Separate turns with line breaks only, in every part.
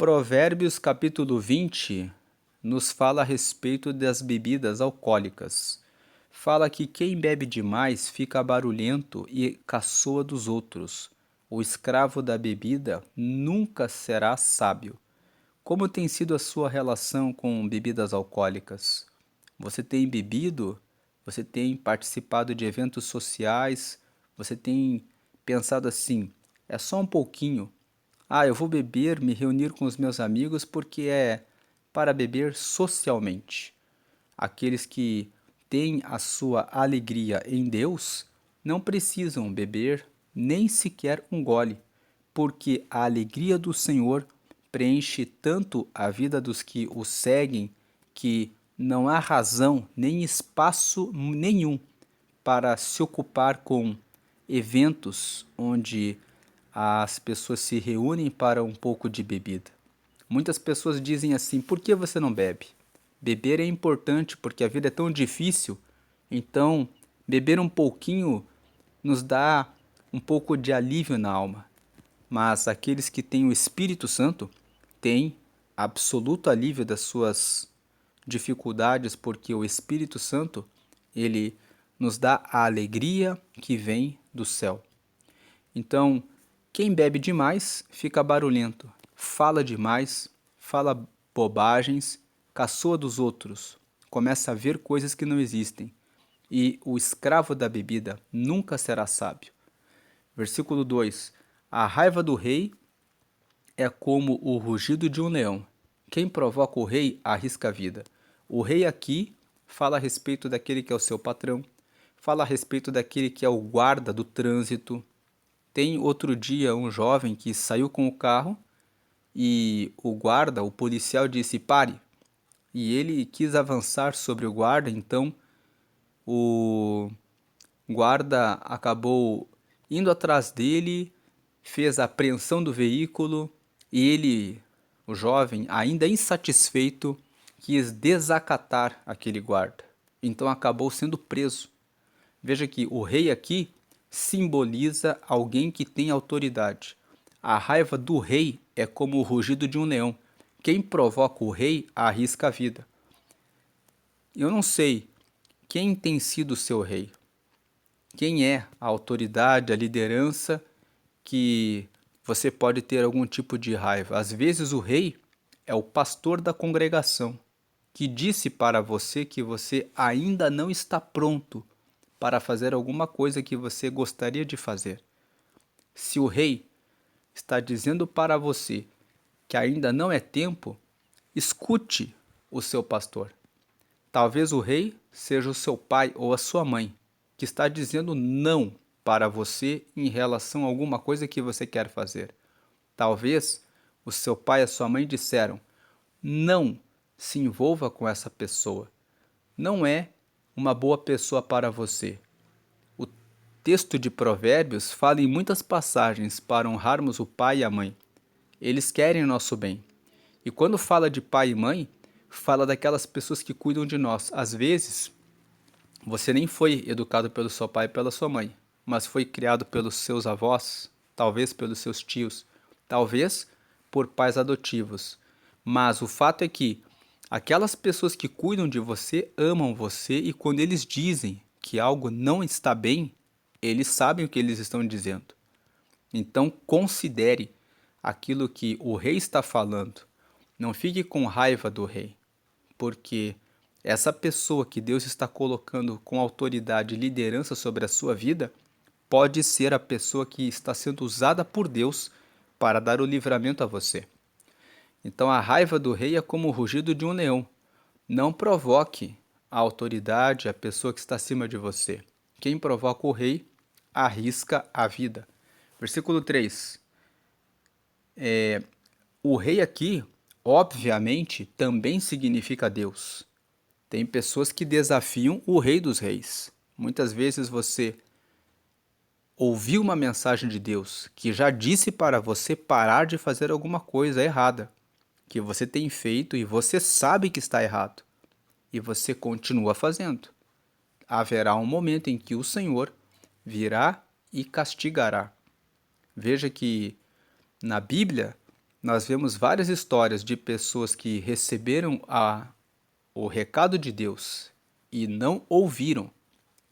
Provérbios capítulo 20 nos fala a respeito das bebidas alcoólicas. Fala que quem bebe demais fica barulhento e caçoa dos outros. O escravo da bebida nunca será sábio. Como tem sido a sua relação com bebidas alcoólicas? Você tem bebido? Você tem participado de eventos sociais? Você tem pensado assim: é só um pouquinho. Eu vou beber, me reunir com os meus amigos porque é para beber socialmente. Aqueles que têm a sua alegria em Deus não precisam beber nem sequer um gole, porque a alegria do Senhor preenche tanto a vida dos que o seguem que não há razão nem espaço nenhum para se ocupar com eventos onde as pessoas se reúnem para um pouco de bebida. Muitas pessoas dizem assim: por que você não bebe? Beber é importante porque a vida é tão difícil, então beber um pouquinho nos dá um pouco de alívio na alma. Mas aqueles que têm o Espírito Santo têm absoluto alívio das suas dificuldades, porque o Espírito Santo, ele nos dá a alegria que vem do céu. Então, quem bebe demais fica barulhento, fala demais, fala bobagens, caçoa dos outros, começa a ver coisas que não existem. E o escravo da bebida nunca será sábio. Versículo 2: A raiva do rei é como o rugido de um leão. Quem provoca o rei arrisca a vida. O rei aqui fala a respeito daquele que é o seu patrão, fala a respeito daquele que é o guarda do trânsito. Tem outro dia um jovem que saiu com o carro e o guarda, o policial, disse: pare. E ele quis avançar sobre o guarda, então o guarda acabou indo atrás dele, fez a apreensão do veículo e ele, o jovem, ainda insatisfeito, quis desacatar aquele guarda. Então acabou sendo preso. Veja que o rei aqui simboliza alguém que tem autoridade. A raiva do rei é como o rugido de um leão. Quem provoca o rei arrisca a vida. Eu não sei quem tem sido o seu rei. Quem é a autoridade, a liderança que você pode ter algum tipo de raiva? Às vezes o rei é o pastor da congregação, que disse para você que você ainda não está pronto para fazer alguma coisa que você gostaria de fazer. Se o rei está dizendo para você que ainda não é tempo, escute o seu pastor. Talvez o rei seja o seu pai ou a sua mãe, que está dizendo não para você em relação a alguma coisa que você quer fazer. Talvez o seu pai e a sua mãe disseram: não se envolva com essa pessoa. Não é uma boa pessoa para você. O texto de Provérbios fala em muitas passagens para honrarmos o pai e a mãe. Eles querem o nosso bem. E quando fala de pai e mãe, fala daquelas pessoas que cuidam de nós. Às vezes, você nem foi educado pelo seu pai e pela sua mãe, mas foi criado pelos seus avós, talvez pelos seus tios, talvez por pais adotivos. Mas o fato é que aquelas pessoas que cuidam de você amam você e quando eles dizem que algo não está bem, eles sabem o que eles estão dizendo. Então considere aquilo que o rei está falando. Não fique com raiva do rei, porque essa pessoa que Deus está colocando com autoridade e liderança sobre a sua vida pode ser a pessoa que está sendo usada por Deus para dar o livramento a você. Então a raiva do rei é como o rugido de um leão. Não provoque a autoridade, a pessoa que está acima de você. Quem provoca o rei arrisca a vida. Versículo 3. O rei aqui, obviamente, também significa Deus. Tem pessoas que desafiam o Rei dos Reis. Muitas vezes você ouviu uma mensagem de Deus que já disse para você parar de fazer alguma coisa errada, que você tem feito e você sabe que está errado, e você continua fazendo. Haverá um momento em que o Senhor virá e castigará. Veja que na Bíblia nós vemos várias histórias de pessoas que receberam o recado de Deus e não ouviram,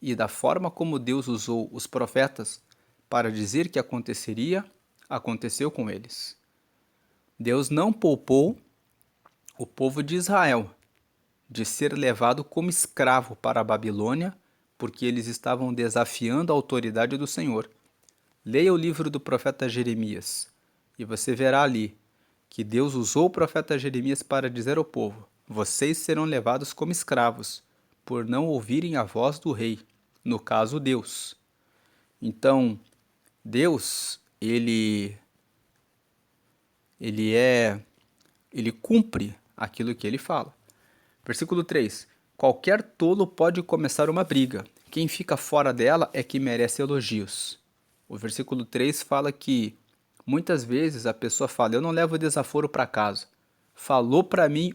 e da forma como Deus usou os profetas para dizer que aconteceria, aconteceu com eles. Deus não poupou o povo de Israel de ser levado como escravo para a Babilônia, porque eles estavam desafiando a autoridade do Senhor. Leia o livro do profeta Jeremias e você verá ali que Deus usou o profeta Jeremias para dizer ao povo: vocês serão levados como escravos, por não ouvirem a voz do rei, no caso Deus. Então, Deus, ele cumpre aquilo que ele fala. Versículo 3. Qualquer tolo pode começar uma briga. Quem fica fora dela é que merece elogios. O versículo 3 fala que muitas vezes a pessoa fala: eu não levo desaforo para casa. Falou para mim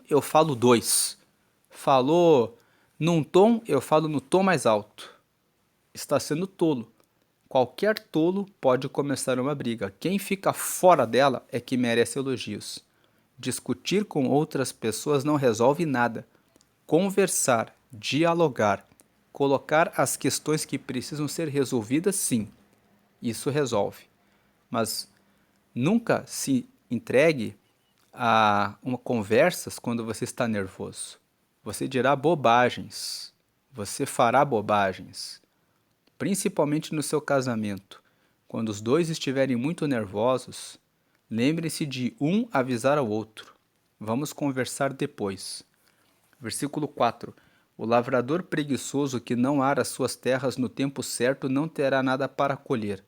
eu falo dois. Falou num tom, eu falo no tom mais alto. Está sendo tolo. Qualquer tolo pode começar uma briga. Quem fica fora dela é que merece elogios. Discutir com outras pessoas não resolve nada. Conversar, dialogar, colocar as questões que precisam ser resolvidas, sim, isso resolve. Mas nunca se entregue a uma conversas quando você está nervoso. Você dirá bobagens, você fará bobagens, principalmente no seu casamento. Quando os dois estiverem muito nervosos, lembre-se de um avisar ao outro. Vamos conversar depois. Versículo 4. O lavrador preguiçoso que não ara suas terras no tempo certo não terá nada para colher.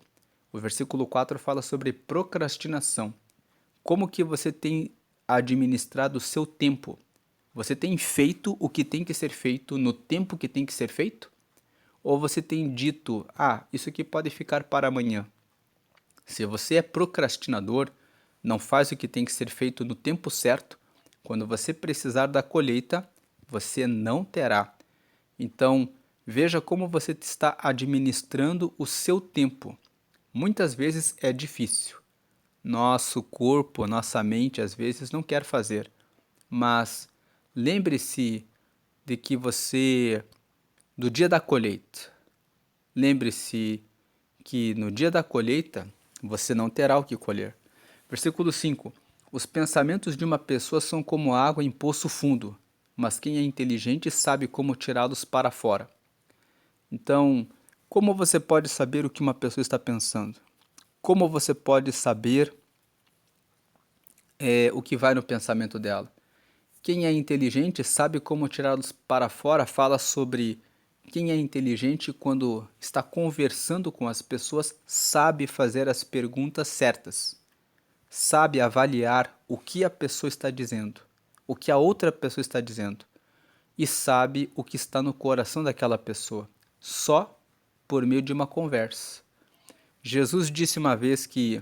O versículo 4 fala sobre procrastinação. Como que você tem administrado o seu tempo? Você tem feito o que tem que ser feito no tempo que tem que ser feito? Ou você tem dito, isso aqui pode ficar para amanhã? Se você é procrastinador, não faz o que tem que ser feito no tempo certo, quando você precisar da colheita, você não terá. Então, veja como você está administrando o seu tempo. Muitas vezes é difícil. Nosso corpo, nossa mente, às vezes não quer fazer. Mas lembre-se de que do dia da colheita, lembre-se que no dia da colheita você não terá o que colher. Versículo 5. Os pensamentos de uma pessoa são como água em poço fundo, mas quem é inteligente sabe como tirá-los para fora. Então, como você pode saber o que uma pessoa está pensando? Como você pode saber o que vai no pensamento dela? Quem é inteligente sabe como tirá-los para fora, fala sobre quem é inteligente quando está conversando com as pessoas, sabe fazer as perguntas certas, sabe avaliar o que a pessoa está dizendo, o que a outra pessoa está dizendo, e sabe o que está no coração daquela pessoa, só por meio de uma conversa. Jesus disse uma vez que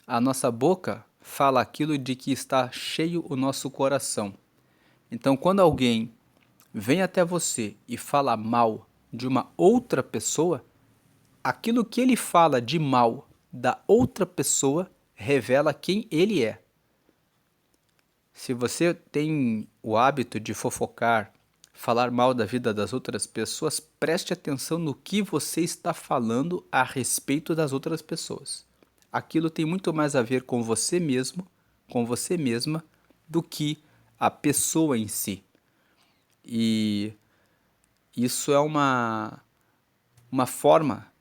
a nossa boca fala aquilo de que está cheio o nosso coração. Então, quando alguém vem até você e fala mal de uma outra pessoa, aquilo que ele fala de mal da outra pessoa revela quem ele é. Se você tem o hábito de fofocar, falar mal da vida das outras pessoas, preste atenção no que você está falando a respeito das outras pessoas. Aquilo tem muito mais a ver com você mesmo, com você mesma, do que a pessoa em si. E isso é uma forma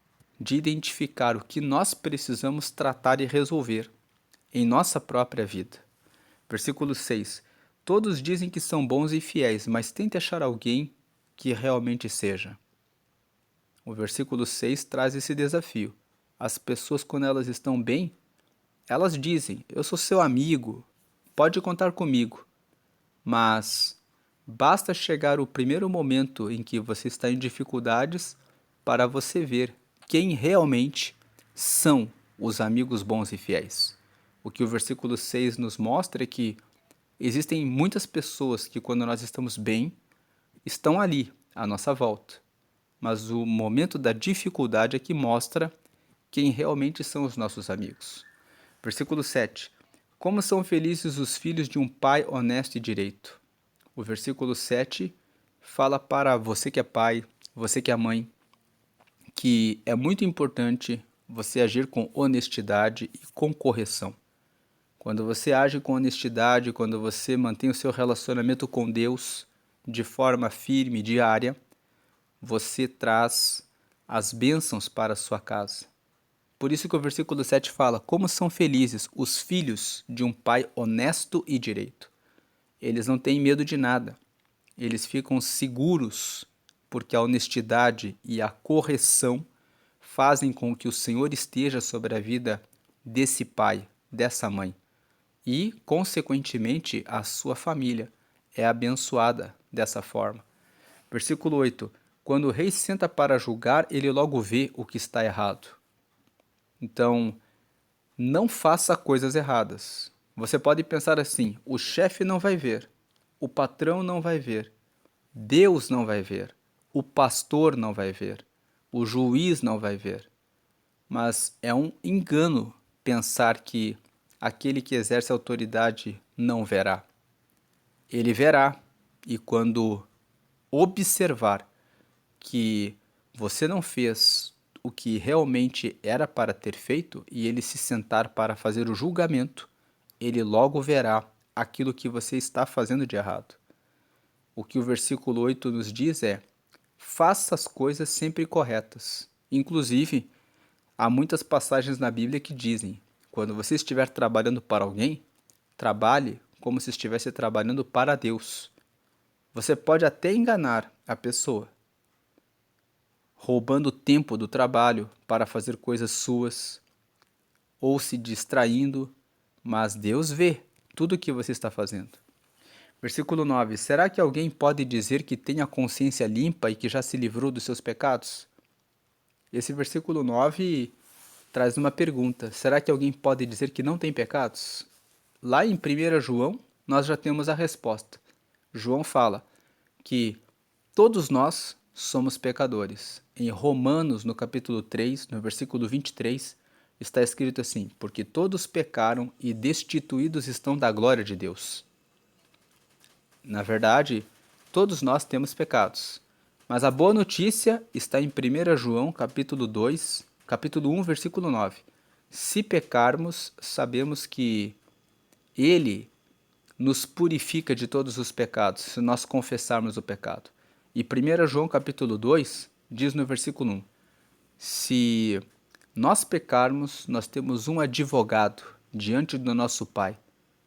de identificar o que nós precisamos tratar e resolver em nossa própria vida. Versículo 6. Todos dizem que são bons e fiéis, mas tente achar alguém que realmente seja. O versículo 6 traz esse desafio. As pessoas, quando elas estão bem, elas dizem: eu sou seu amigo, pode contar comigo. Mas basta chegar o primeiro momento em que você está em dificuldades para você ver quem realmente são os amigos bons e fiéis. O que o versículo 6 nos mostra é que existem muitas pessoas que, quando nós estamos bem, estão ali, à nossa volta. Mas o momento da dificuldade é que mostra quem realmente são os nossos amigos. Versículo 7. Como são felizes os filhos de um pai honesto e direito. O versículo 7 fala para você que é pai, você que é mãe, que é muito importante você agir com honestidade e com correção. Quando você age com honestidade, quando você mantém o seu relacionamento com Deus de forma firme, diária, você traz as bênçãos para a sua casa. Por isso que o versículo 7 fala: como são felizes os filhos de um pai honesto e direito. Eles não têm medo de nada. Eles ficam seguros, porque a honestidade e a correção fazem com que o Senhor esteja sobre a vida desse pai, dessa mãe. E, consequentemente, a sua família é abençoada dessa forma. Versículo 8. Quando o rei senta para julgar, ele logo vê o que está errado. Então, não faça coisas erradas. Você pode pensar assim: o chefe não vai ver, o patrão não vai ver, Deus não vai ver, o pastor não vai ver, o juiz não vai ver. Mas é um engano pensar que aquele que exerce autoridade não verá. Ele verá, e quando observar que você não fez o que realmente era para ter feito e ele se sentar para fazer o julgamento, ele logo verá aquilo que você está fazendo de errado. O que o versículo 8 nos diz é: faça as coisas sempre corretas. Inclusive, há muitas passagens na Bíblia que dizem: quando você estiver trabalhando para alguém, trabalhe como se estivesse trabalhando para Deus. Você pode até enganar a pessoa, roubando tempo do trabalho para fazer coisas suas, ou se distraindo, mas Deus vê tudo o que você está fazendo. Versículo 9. Será que alguém pode dizer que tem a consciência limpa e que já se livrou dos seus pecados? Esse versículo 9 traz uma pergunta: será que alguém pode dizer que não tem pecados? Lá em 1 João, nós já temos a resposta. João fala que todos nós somos pecadores. Em Romanos, no capítulo 3, no versículo 23, está escrito assim: porque todos pecaram e destituídos estão da glória de Deus. Na verdade, todos nós temos pecados. Mas a boa notícia está em 1 João, capítulo 2, capítulo 1, versículo 9. Se pecarmos, sabemos que Ele nos purifica de todos os pecados, se nós confessarmos o pecado. E 1 João, capítulo 2, diz no versículo 1, se nós pecarmos, nós temos um advogado diante do nosso Pai,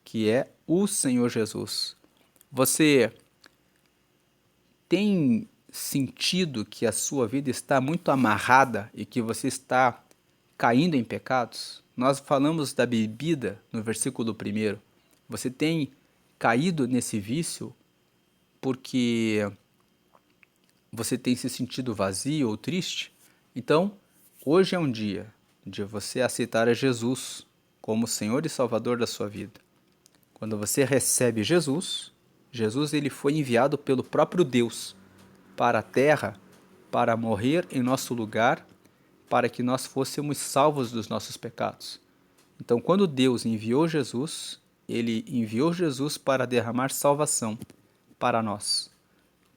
que é o Senhor Jesus. Você tem sentido que a sua vida está muito amarrada e que você está caindo em pecados? Nós falamos da bebida no versículo 1. Você tem caído nesse vício porque você tem se sentido vazio ou triste? Então, hoje é um dia de você aceitar a Jesus como Senhor e Salvador da sua vida. Quando você recebe Jesus, Jesus ele foi enviado pelo próprio Deus para a terra para morrer em nosso lugar, para que nós fôssemos salvos dos nossos pecados. Então, quando Deus enviou Jesus, ele enviou Jesus para derramar salvação para nós.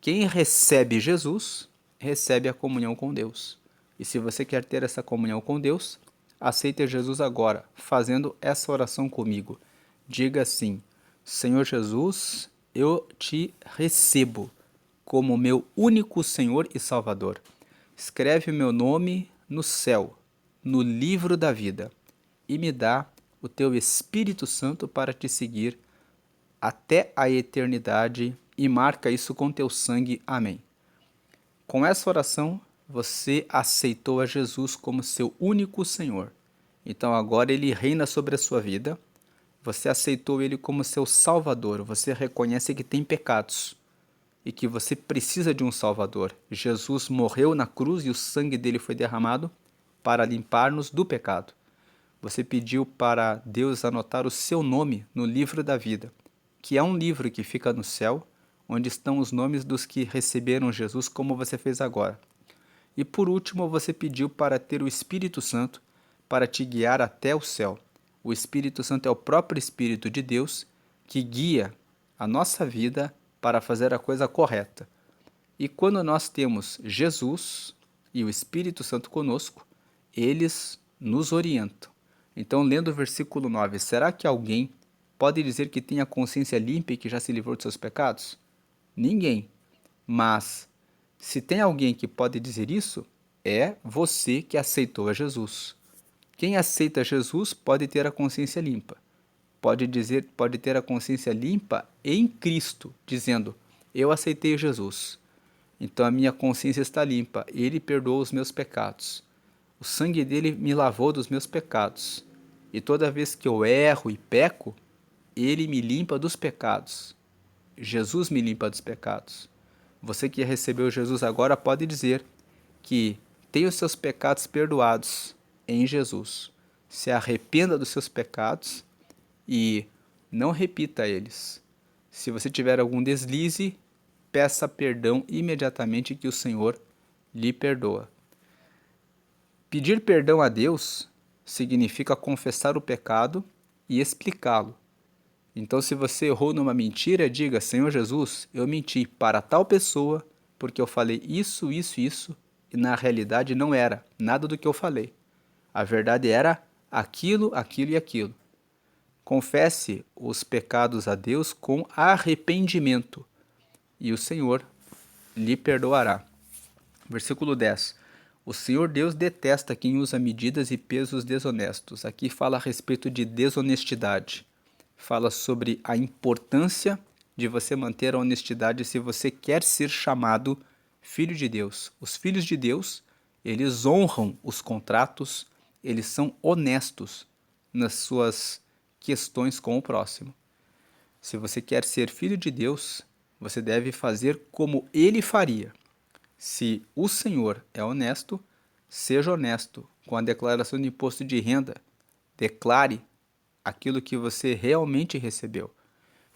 Quem recebe Jesus, recebe a comunhão com Deus. E se você quer ter essa comunhão com Deus, aceite Jesus agora, fazendo essa oração comigo. Diga assim: Senhor Jesus, eu te recebo como meu único Senhor e Salvador. Escreve o meu nome no céu, no livro da vida, e me dá o teu Espírito Santo para te seguir até a eternidade e marca isso com teu sangue. Amém. Com essa oração, você aceitou a Jesus como seu único Senhor. Então agora ele reina sobre a sua vida. Você aceitou ele como seu Salvador. Você reconhece que tem pecados e que você precisa de um Salvador. Jesus morreu na cruz e o sangue dele foi derramado para limpar-nos do pecado. Você pediu para Deus anotar o seu nome no livro da vida, que é um livro que fica no céu, onde estão os nomes dos que receberam Jesus como você fez agora. E por último, você pediu para ter o Espírito Santo para te guiar até o céu, O Espírito Santo é o próprio Espírito de Deus que guia a nossa vida para fazer a coisa correta. E quando nós temos Jesus e o Espírito Santo conosco, eles nos orientam. Então, lendo o versículo 9, será que alguém pode dizer que tem a consciência limpa e que já se livrou de seus pecados? Ninguém. Mas, se tem alguém que pode dizer isso, é você que aceitou a Jesus. Quem aceita Jesus pode ter a consciência limpa. Pode ter a consciência limpa em Cristo, dizendo: eu aceitei Jesus. Então a minha consciência está limpa. Ele perdoou os meus pecados. O sangue dele me lavou dos meus pecados. E toda vez que eu erro e peco, ele me limpa dos pecados. Jesus me limpa dos pecados. Você que recebeu Jesus agora pode dizer que tem os seus pecados perdoados em Jesus. Se arrependa dos seus pecados e não repita eles. Se você tiver algum deslize, peça perdão imediatamente que o Senhor lhe perdoa. Pedir perdão a Deus significa confessar o pecado e explicá-lo. Então, se você errou numa mentira, diga: Senhor Jesus, eu menti para tal pessoa porque eu falei isso, e na realidade não era nada do que eu falei. A verdade era aquilo, aquilo e aquilo. Confesse os pecados a Deus com arrependimento e o Senhor lhe perdoará. Versículo 10. O Senhor Deus detesta quem usa medidas e pesos desonestos. Aqui fala a respeito de desonestidade. Fala sobre a importância de você manter a honestidade se você quer ser chamado filho de Deus. Os filhos de Deus, eles honram os contratos, eles são honestos nas suas questões com o próximo. Se você quer ser filho de Deus, você deve fazer como ele faria. Se o Senhor é honesto, seja honesto com a declaração de imposto de renda. Declare aquilo que você realmente recebeu.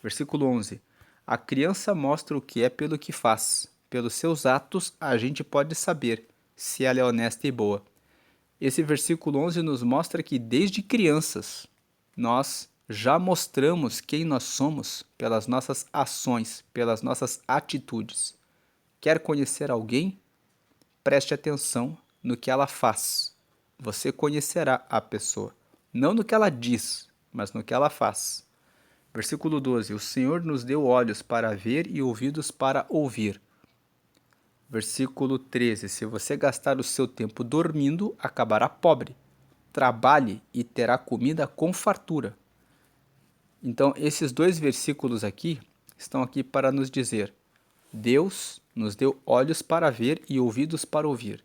Versículo 11. A criança mostra o que é pelo que faz. Pelos seus atos, a gente pode saber se ela é honesta e boa. Esse versículo 11 nos mostra que desde crianças nós já mostramos quem nós somos pelas nossas ações, pelas nossas atitudes. Quer conhecer alguém? Preste atenção no que ela faz. Você conhecerá a pessoa, não no que ela diz, mas no que ela faz. Versículo 12. O Senhor nos deu olhos para ver e ouvidos para ouvir. Versículo 13. Se você gastar o seu tempo dormindo, acabará pobre. Trabalhe e terá comida com fartura. Então, esses dois versículos aqui estão aqui para nos dizer: Deus nos deu olhos para ver e ouvidos para ouvir.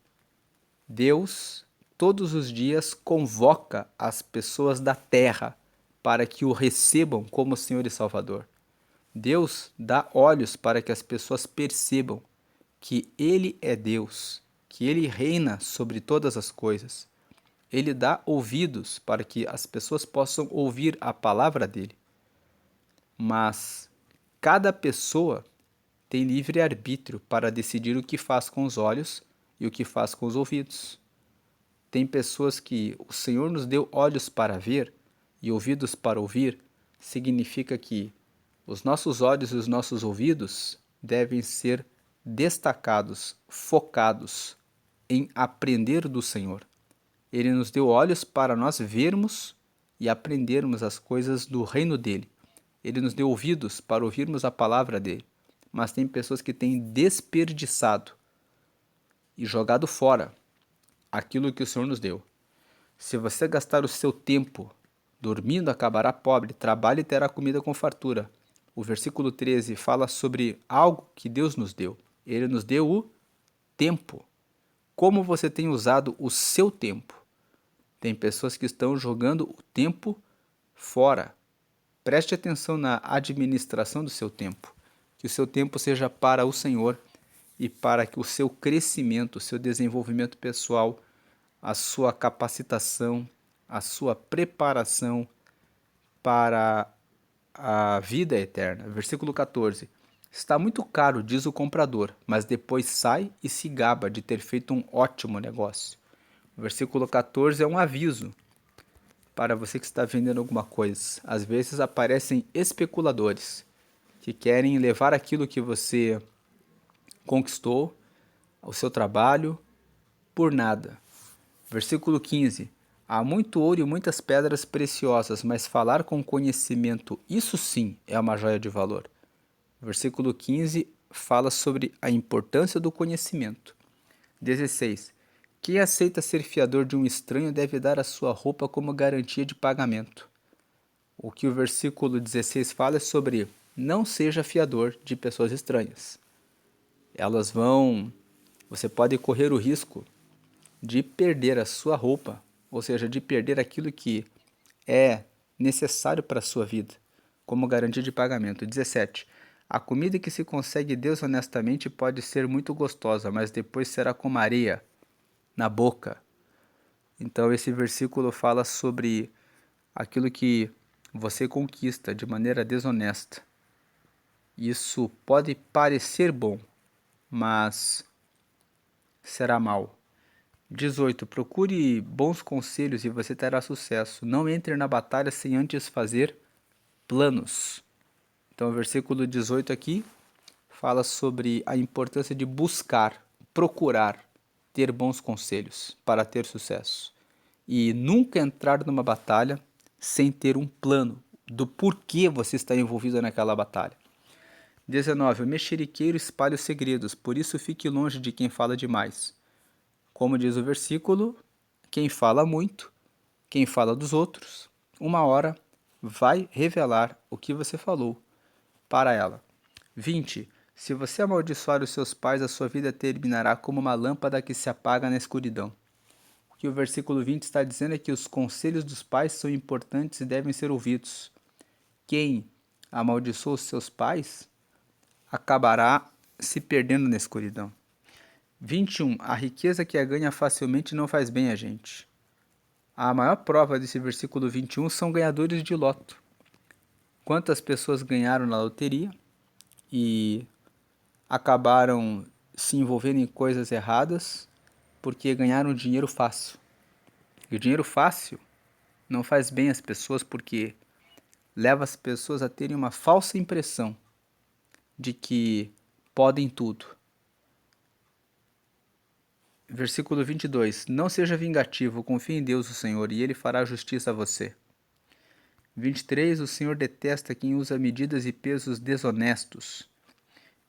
Deus, todos os dias, convoca as pessoas da terra para que o recebam como Senhor e Salvador. Deus dá olhos para que as pessoas percebam que Ele é Deus, que Ele reina sobre todas as coisas. Ele dá ouvidos para que as pessoas possam ouvir a palavra dele. Mas cada pessoa tem livre-arbítrio para decidir o que faz com os olhos e o que faz com os ouvidos. Tem pessoas que o Senhor nos deu olhos para ver e ouvidos para ouvir, significa que os nossos olhos e os nossos ouvidos devem ser destacados, focados em aprender do Senhor. Ele nos deu olhos para nós vermos e aprendermos as coisas do reino dele. Ele nos deu ouvidos para ouvirmos a palavra dele. Mas tem pessoas que têm desperdiçado e jogado fora aquilo que o Senhor nos deu. Se você gastar o seu tempo dormindo, acabará pobre, trabalhe e terá comida com fartura. O versículo 13 fala sobre algo que Deus nos deu. Ele nos deu o tempo. Como você tem usado o seu tempo? Tem pessoas que estão jogando o tempo fora. Preste atenção na administração do seu tempo. Que o seu tempo seja para o Senhor e para que o seu crescimento, o seu desenvolvimento pessoal, a sua capacitação, a sua preparação para a vida eterna. Versículo 14. Está muito caro, diz o comprador, mas depois sai e se gaba de ter feito um ótimo negócio. O versículo 14 é um aviso para você que está vendendo alguma coisa. Às vezes aparecem especuladores que querem levar aquilo que você conquistou, o seu trabalho, por nada. Versículo 15. Há muito ouro e muitas pedras preciosas, mas falar com conhecimento, isso sim é uma joia de valor. Versículo 15 fala sobre a importância do conhecimento. 16. Quem aceita ser fiador de um estranho deve dar a sua roupa como garantia de pagamento. O que o versículo 16 fala é sobre não seja fiador de pessoas estranhas. Você pode correr o risco de perder a sua roupa, ou seja, de perder aquilo que é necessário para a sua vida, como garantia de pagamento. 17. A comida que se consegue desonestamente pode ser muito gostosa, mas depois será como areia na boca. Então esse versículo fala sobre aquilo que você conquista de maneira desonesta. Isso pode parecer bom, mas será mal. 18. Procure bons conselhos e você terá sucesso. Não entre na batalha sem antes fazer planos. Então, o versículo 18 aqui fala sobre a importância de buscar, procurar ter bons conselhos para ter sucesso. E nunca entrar numa batalha sem ter um plano do porquê você está envolvido naquela batalha. 19. O mexeriqueiro espalha os segredos, por isso fique longe de quem fala demais. Como diz o versículo, quem fala muito, quem fala dos outros, uma hora vai revelar o que você falou para ela. 20. Se você amaldiçoar os seus pais, a sua vida terminará como uma lâmpada que se apaga na escuridão. O que o versículo 20 está dizendo é que os conselhos dos pais são importantes e devem ser ouvidos. Quem amaldiçoa os seus pais acabará se perdendo na escuridão. 21. A riqueza que a ganha facilmente não faz bem a gente. A maior prova desse versículo 21 são ganhadores de loto. Quantas pessoas ganharam na loteria e acabaram se envolvendo em coisas erradas porque ganharam dinheiro fácil. E o dinheiro fácil não faz bem às pessoas porque leva as pessoas a terem uma falsa impressão de que podem tudo. Versículo 22. Não seja vingativo, confie em Deus o Senhor, e Ele fará justiça a você. 23. O Senhor detesta quem usa medidas e pesos desonestos.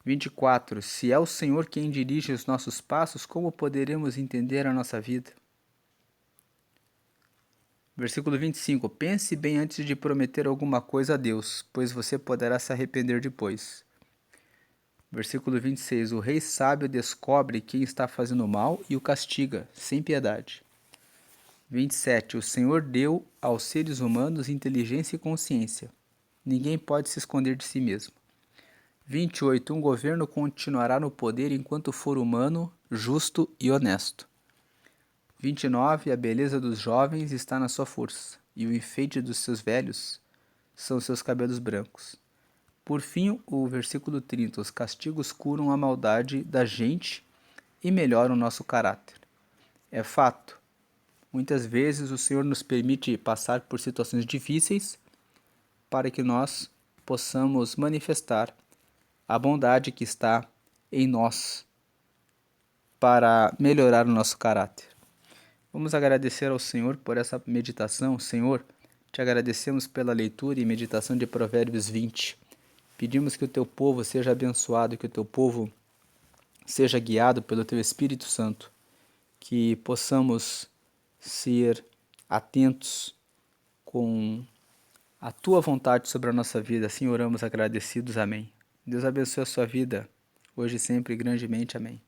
24. Se é o Senhor quem dirige os nossos passos, como poderemos entender a nossa vida? Versículo 25. Pense bem antes de prometer alguma coisa a Deus, pois você poderá se arrepender depois. Versículo 26. O rei sábio descobre quem está fazendo mal e o castiga, sem piedade. 27. O Senhor deu aos seres humanos inteligência e consciência. Ninguém pode se esconder de si mesmo. 28. Um governo continuará no poder enquanto for humano, justo e honesto. 29. A beleza dos jovens está na sua força, e o enfeite dos seus velhos são seus cabelos brancos. Por fim, o versículo 30. Os castigos curam a maldade da gente e melhoram o nosso caráter. É fato. Muitas vezes o Senhor nos permite passar por situações difíceis para que nós possamos manifestar a bondade que está em nós para melhorar o nosso caráter. Vamos agradecer ao Senhor por essa meditação. Senhor, te agradecemos pela leitura e meditação de Provérbios 20. Pedimos que o teu povo seja abençoado, que o teu povo seja guiado pelo teu Espírito Santo, que possamos ser atentos com a tua vontade sobre a nossa vida. Assim oramos agradecidos. Amém. Deus abençoe a sua vida, hoje e sempre, grandemente. Amém.